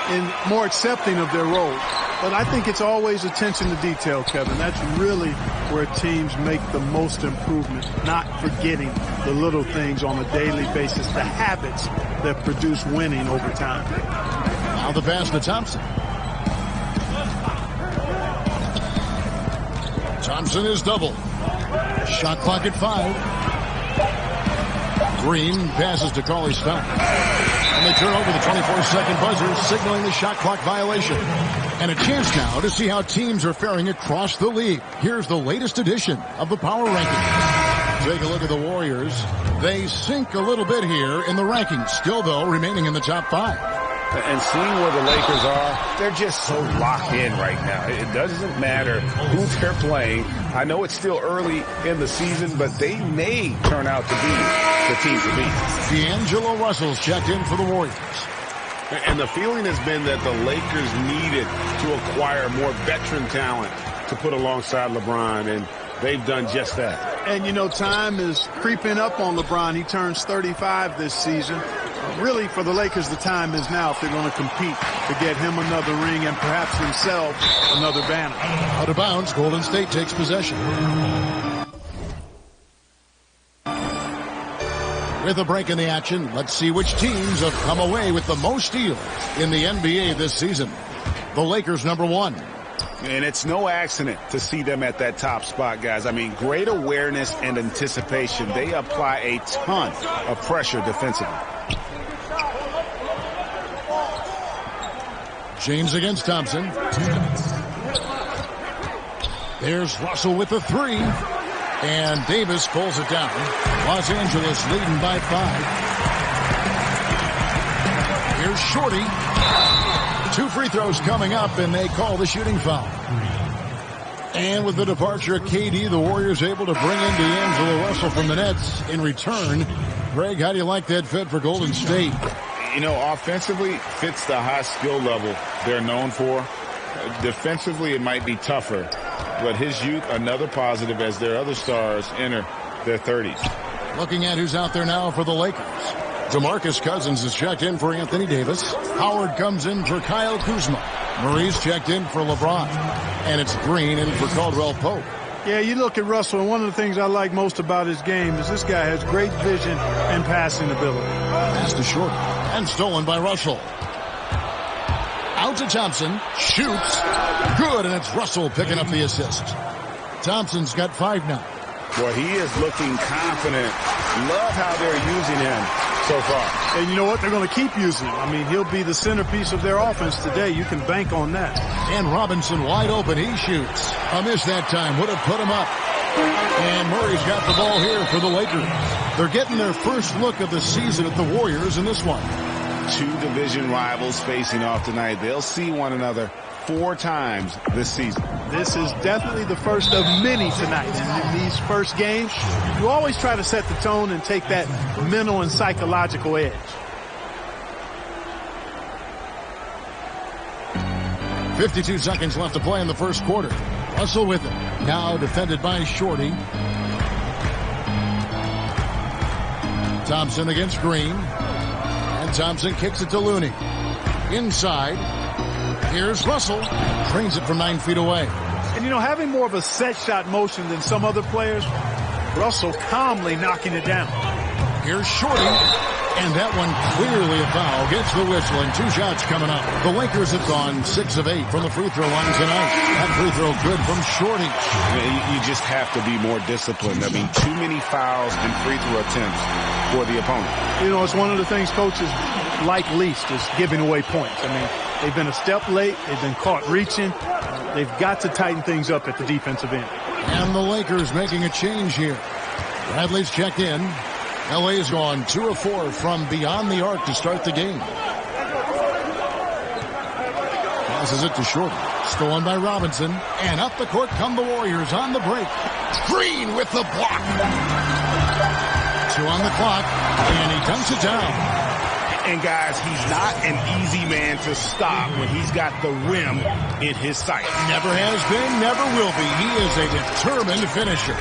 and more accepting of their role. But I think it's always attention to detail, Kevin. That's really where teams make the most improvement, not forgetting the little things on a daily basis, the habits that produce winning over time. Now the pass to Thompson. Thompson is double. Shot clock at 5. Green passes to Cauley Stein. And they turn over the 24-second buzzer, signaling the shot clock violation. And a chance now to see how teams are faring across the league. Here's the latest edition of the Power Rankings. Take a look at the Warriors. They sink a little bit here in the rankings. Still, though, remaining in the top 5. And seeing where the Lakers are, they're just so locked in right now. It doesn't matter who they're playing. I know it's still early in the season, but they may turn out to be the team to beat. D'Angelo Russell's checked in for the Warriors. And the feeling has been that the Lakers needed to acquire more veteran talent to put alongside LeBron, and they've done just that. And, you know, time is creeping up on LeBron. He turns 35 this season. Really, for the Lakers, the time is now if they're going to compete to get him another ring and perhaps themselves another banner. Out of bounds, Golden State takes possession. With a break in the action, let's see which teams have come away with the most steals in the NBA this season. The Lakers, number 1. And it's no accident to see them at that top spot, guys. I mean, great awareness and anticipation. They apply a ton of pressure defensively. James against Thompson. There's Russell with the 3. And Davis pulls it down. Los Angeles leading by 5. Here's Shorty. 2 free throws coming up, and they call the shooting foul. And with the departure of KD, the Warriors able to bring in D'Angelo Russell from the Nets in return. Greg, how do you like that fit for Golden State? You know, offensively, fits the high skill level they're known for. Defensively, it might be tougher. But his youth, another positive as their other stars enter their 30s. Looking at who's out there now for the Lakers. DeMarcus Cousins is checked in for Anthony Davis. Howard comes in for Kyle Kuzma. Murray's checked in for LeBron. And it's Green in for Caldwell Pope. Yeah, you look at Russell, and one of the things I like most about his game is this guy has great vision and passing ability. Pass to Short and stolen by Russell. Out to Thompson, shoots, good, and it's Russell picking up the assist. Thompson's got 5 now. Boy, he is looking confident. Love how they're using him so far. And you know what? They're going to keep using him. I mean, he'll be the centerpiece of their offense today. You can bank on that. And Robinson wide open. He shoots. A miss that time. Would have put him up. And Murray's got the ball here for the Lakers. They're getting their first look of the season at the Warriors in this one. 2 division rivals facing off tonight. They'll see one another 4 times this season. This is definitely the first of many tonight. And in these first games, you always try to set the tone and take that mental and psychological edge. .52 seconds left to play in the first quarter. Russell with it. Now defended by Shorty. Thompson against Green. And Thompson kicks it to Looney. Inside. Here's Russell. Trains it from 9 feet away. And, you know, having more of a set shot motion than some other players, Russell calmly knocking it down. Here's Shorty. And that one clearly a foul. Gets the whistle and 2 shots coming up. The Lakers have gone 6 of 8 from the free throw line tonight. That free throw good from Shorty. You just have to be more disciplined. I mean, too many fouls and free throw attempts for the opponent. You know, it's one of the things coaches like least is giving away points. I mean, they've been a step late. They've been caught reaching. They've got to tighten things up at the defensive end. And the Lakers making a change here. Bradley's checked in. LA's gone 2 of 4 from beyond the arc to start the game. Passes it to Shorty. Stolen by Robinson. And up the court come the Warriors on the break. Green with the block. 2 on the clock. And he dunks it down. And guys, he's not an easy man to stop when he's got the rim in his sights. Never has been, never will be. He is a determined finisher.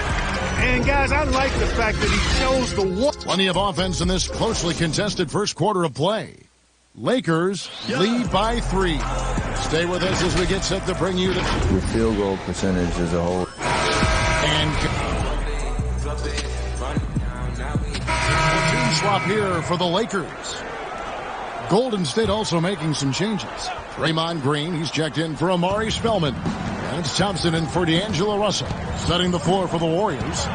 And guys, I like the fact that he chose the one. Plenty of offense in this closely contested first quarter of play. Lakers lead by 3. Stay with us as we get set to bring you to your field goal percentage as a whole. And team swap here for the Lakers. Golden State also making some changes. Draymond Green, he's checked in for Amari Spellman. And it's Thompson in for D'Angelo Russell. Setting the floor for the Warriors.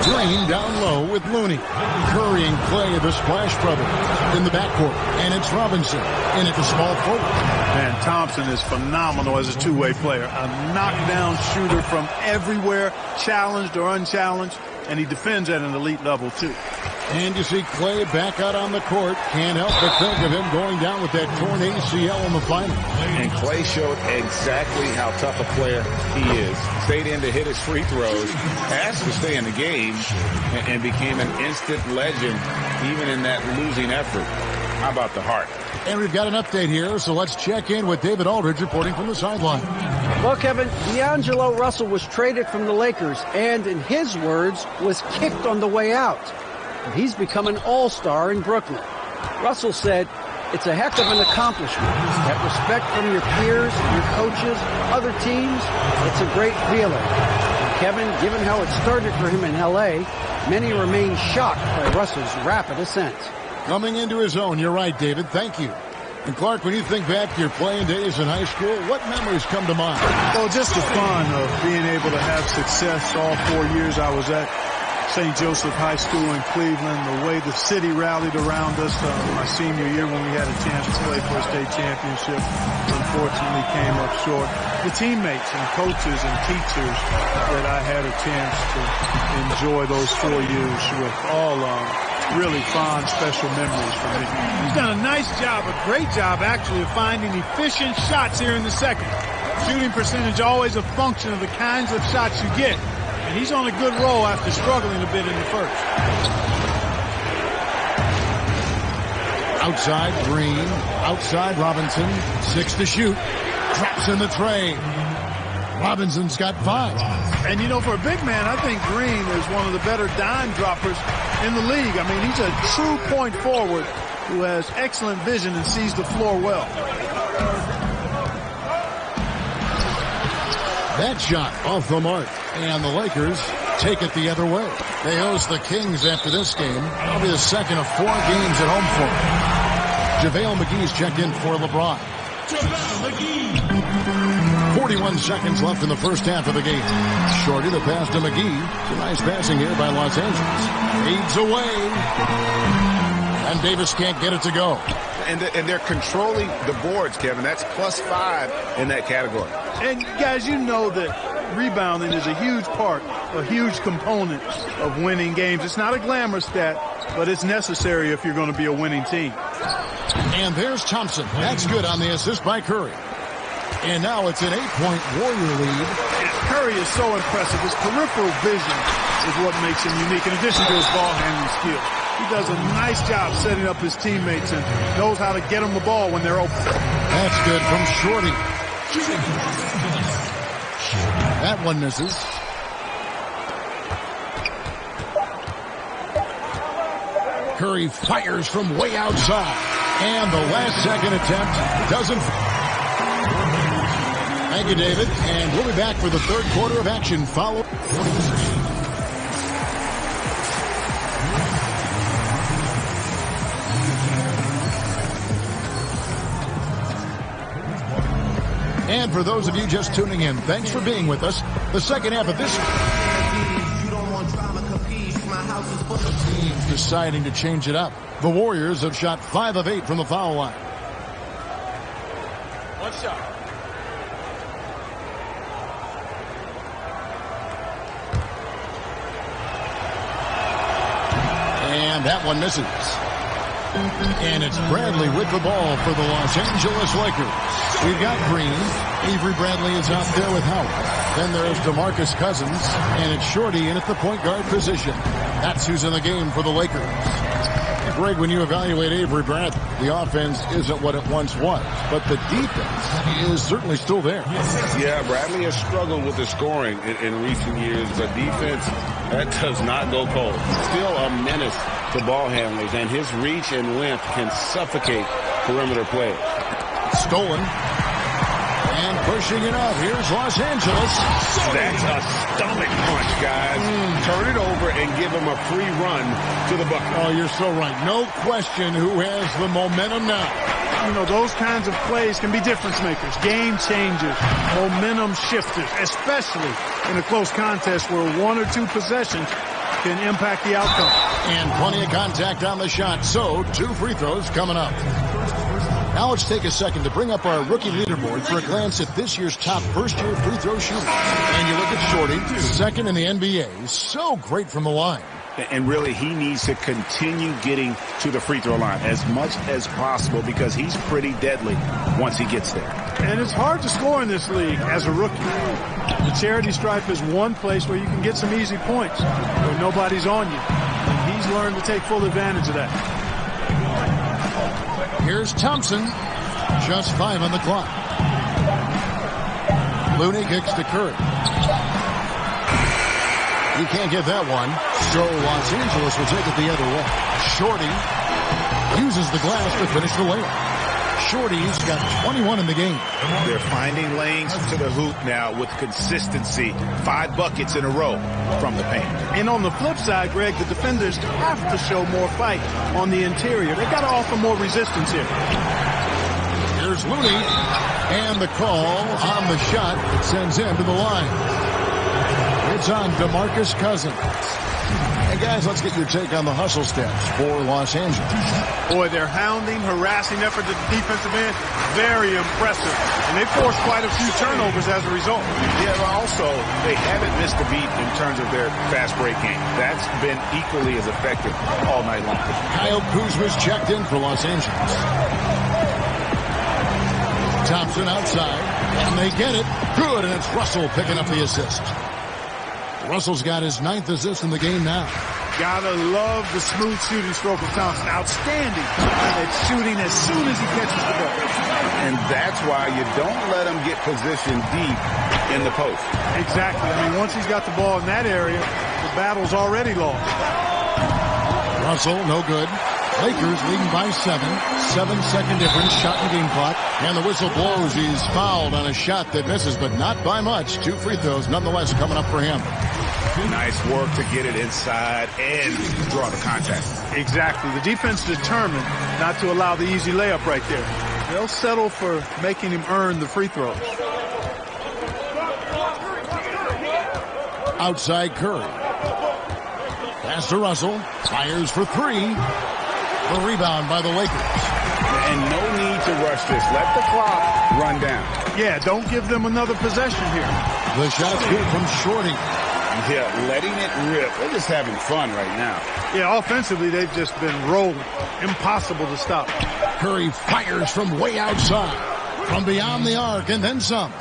Green down low with Looney. Curry and Clay, the Splash Brothers, in the backcourt. And it's Robinson in at the small forward. Man, Thompson is phenomenal as a two-way player. A knockdown shooter from everywhere, challenged or unchallenged. And he defends at an elite level, too. And you see Clay back out on the court. Can't help but think of him going down with that torn ACL in the final. And Clay showed exactly how tough a player he is. Stayed in to hit his free throws, asked to stay in the game, and became an instant legend even in that losing effort. How about the heart? And we've got an update here, so let's check in with David Aldridge reporting from the sideline. Well, Kevin, D'Angelo Russell was traded from the Lakers and, in his words, was kicked on the way out. And he's become an all-star in Brooklyn. Russell said, it's a heck of an accomplishment. That respect from your peers, your coaches, other teams, it's a great feeling. And Kevin, given how it started for him in L.A., many remain shocked by Russell's rapid ascent. Coming into his own, you're right, David. Thank you. And Clark, when you think back to your playing days in high school, what memories come to mind? Well, just the fun of being able to have success all 4 years I was at St. Joseph High School in Cleveland, the way the city rallied around us my senior year when we had a chance to play for a state championship. Unfortunately came up short. The teammates and coaches and teachers that I had a chance to enjoy those 4 years with, all really fond, special memories for me. He's done a nice job, a great job actually, of finding efficient shots here in the second. Shooting percentage always a function of the kinds of shots you get. And he's on a good roll after struggling a bit in the first. Outside Green, outside Robinson, 6 to shoot. Drops in the tray. Robinson's got 5. And, you know, for a big man, I think Green is one of the better dime droppers in the league. I mean, he's a true point forward who has excellent vision and sees the floor well. That shot off the mark. And the Lakers take it the other way. They host the Kings after this game. That'll be the second of 4 games at home for them. JaVale McGee's checked in for LeBron. 41 seconds left in the first half of the game. Shorty the pass to McGee. Some nice passing here by Los Angeles. Leads away. And Davis can't get it to go. And they're controlling the boards, Kevin. That's +5 in that category. And, guys, you know that rebounding is a huge part, a huge component of winning games. It's not a glamour stat, but it's necessary if you're going to be a winning team. And there's Thompson. That's good on the assist by Curry. And now it's an 8-point Warrior lead. Curry is so impressive. His peripheral vision is what makes him unique, in addition to his ball handling skill. He does a nice job setting up his teammates and knows how to get them the ball when they're open. That's good from Shorty. That one misses. Curry fires from way outside. And the last second attempt doesn't. Thank you, David. And we'll be back for the third quarter of action. Follow. And for those of you just tuning in, thanks for being with us. The second half of this team deciding to change it up. The Warriors have shot 5 of 8 from the foul line. One shot. And that one misses. And it's Bradley with the ball for the Los Angeles Lakers. We've got Green. Avery Bradley is out there with Howard. Then there's DeMarcus Cousins. And it's Shorty in at the point guard position. That's who's in the game for the Lakers. Greg, when you evaluate Avery Bradley, the offense isn't what it once was, but the defense is certainly still there. Yeah, Bradley has struggled with the scoring in recent years, but defense, that does not go cold. Still a menace to ball handlers, and his reach and length can suffocate perimeter players. Stolen. And pushing it up. Here's Los Angeles. That's a stomach punch, guys. Turn it over and give him a free run to the bucket. Oh, you're so right. No question who has the momentum now. You know, those kinds of plays can be difference makers, game changers, momentum shifters, especially in a close contest where 1 or 2 possessions can impact the outcome. And plenty of contact on the shot, so 2 free throws coming up. Now let's take a second to bring up our rookie leaderboard for a glance at this year's top first-year free throw shooters. And you look at Shorty, second in the NBA, so great from the line. And really, he needs to continue getting to the free throw line as much as possible because he's pretty deadly once he gets there. And it's hard to score in this league as a rookie. The charity stripe is one place where you can get some easy points where nobody's on you. And he's learned to take full advantage of that. Here's Thompson. Just 5 on the clock. Looney kicks to Curry. He can't get that one, so Los Angeles will take it the other way. Shorty uses the glass to finish the layup. Shorty's got 21 in the game. They're finding lanes to the hoop now with consistency. 5 buckets in a row from the paint. And on the flip side, Greg, the defenders have to show more fight on the interior. They've got to offer more resistance here. Here's Looney, and the call on the shot that sends him to the line. It's on DeMarcus Cousins. And guys, let's get your take on the hustle steps for Los Angeles. Boy, their hounding, harassing effort at the defensive end, very impressive. And they forced quite a few turnovers as a result. Yeah, but also, they haven't missed a beat in terms of their fast break game. That's been equally as effective all night long. Kyle Kuzma's checked in for Los Angeles. Thompson outside, and they get it. Good, and it's Russell picking up the assist. Russell's got his 9th assist in the game now. Gotta love the smooth shooting stroke of Thompson. Outstanding at shooting as soon as he catches the ball. And that's why you don't let him get positioned deep in the post. Exactly. I mean, once he's got the ball in that area, the battle's already lost. Russell, no good. Lakers leading by 7. 7-second difference, shot and game clock. And the whistle blows. He's fouled on a shot that misses, but not by much. 2 free throws nonetheless coming up for him. Nice work to get it inside and draw the contact. Exactly. The defense determined not to allow the easy layup right there. They'll settle for making him earn the free throws. Outside Curry. Pass to Russell. Fires for 3. The rebound by the Lakers. And no need to rush this. Let the clock run down. Yeah, don't give them another possession here. The shot's good from Shorty. Yeah, letting it rip. They're just having fun right now. Yeah, offensively, they've just been rolling. Impossible to stop. Curry fires from way outside. From beyond the arc, and then some.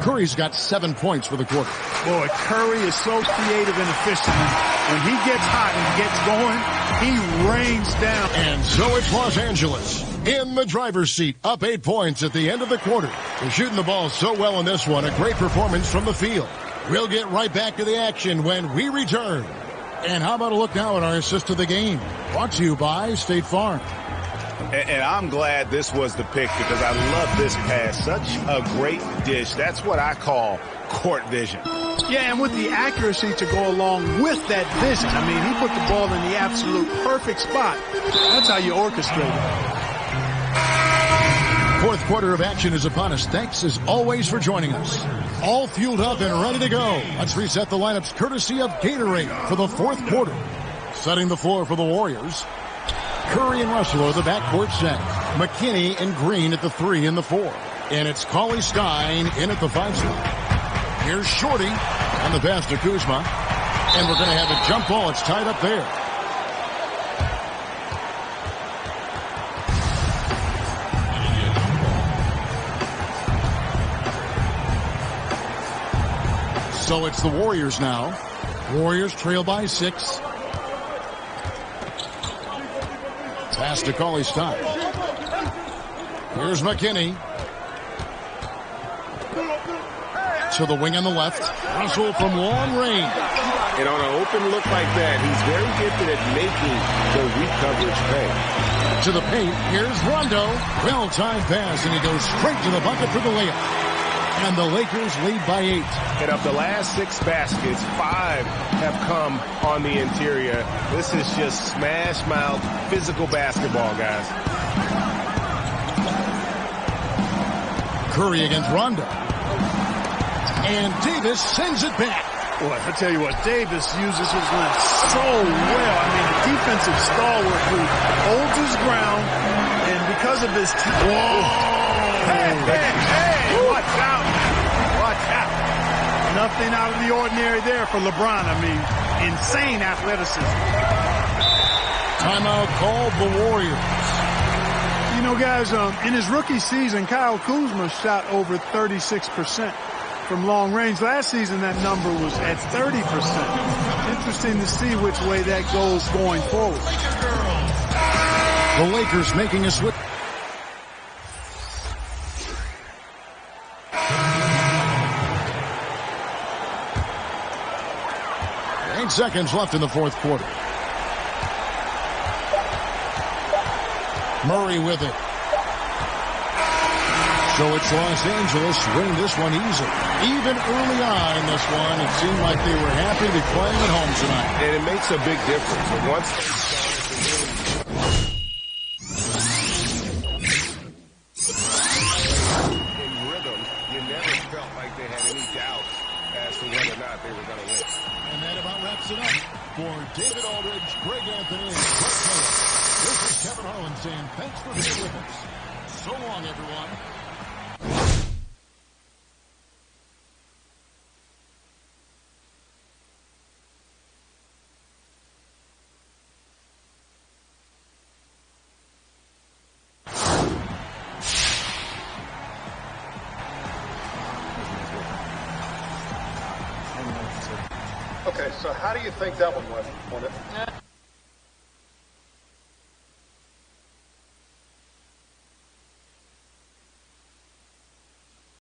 Curry's got 7 points for the quarter. Boy, Curry is so creative and efficient. When he gets hot and gets going, he rains down. And so it's Los Angeles in the driver's seat, up 8 points at the end of the quarter. They're shooting the ball so well in this one. A great performance from the field. We'll get right back to the action when we return. And how about a look now at our assist of the game? Brought to you by State Farm. And I'm glad this was the pick because I love this pass. Such a great dish. That's what I call court vision. Yeah, and with the accuracy to go along with that vision. I mean, he put the ball in the absolute perfect spot. That's how you orchestrate it. Fourth quarter of action is upon us. Thanks as always for joining us. All fueled up and ready to go. Let's reset the lineups courtesy of Gatorade for the fourth quarter. Setting the floor for the Warriors. Curry and Russell are the backcourt set. McKinney and Green at the 3 and the 4. And it's Cauley-Stein in at the 5 slot. Here's Shorty on the pass to Kuzma. And we're going to have a jump ball. It's tied up there. So it's the Warriors now. Warriors trail by 6. Pass to Cauley-Stein. Here's McKinney. To the wing on the left. Russell from long range. And on an open look like that, he's very gifted at making the weak coverage pay. To the paint. Here's Rondo. Well-timed pass, and he goes straight to the bucket for the layup. And the Lakers lead by 8. And of the last 6 baskets, 5 have come on the interior. This is just smash mouth, physical basketball, guys. Curry against Rondo. And Davis sends it back. Boy, I tell you what, Davis uses his length so well. I mean, the defensive stalwart who holds his ground, and because of his... Hey, watch out. Watch out. Nothing out of the ordinary there for LeBron. I mean, insane athleticism. Timeout called the Warriors. You know, guys, in his rookie season, Kyle Kuzma shot over 36% from long range. Last season, that number was at 30%. Interesting to see which way that goes going forward. The Lakers making a switch. 8 seconds left in the fourth quarter. Murray with it. So it's Los Angeles winning this one easily. Even early on in this one, it seemed like they were happy to be playing at home tonight. And it makes a big difference. But once in rhythm, you never felt like they had any doubt as to whether or not they were going to win. And that about wraps it up. For David Aldridge, Greg Anthony, and Greg Taylor, this is Kevin Harlan saying thanks for being with us. So long, everyone. Okay, so how do you think that one went?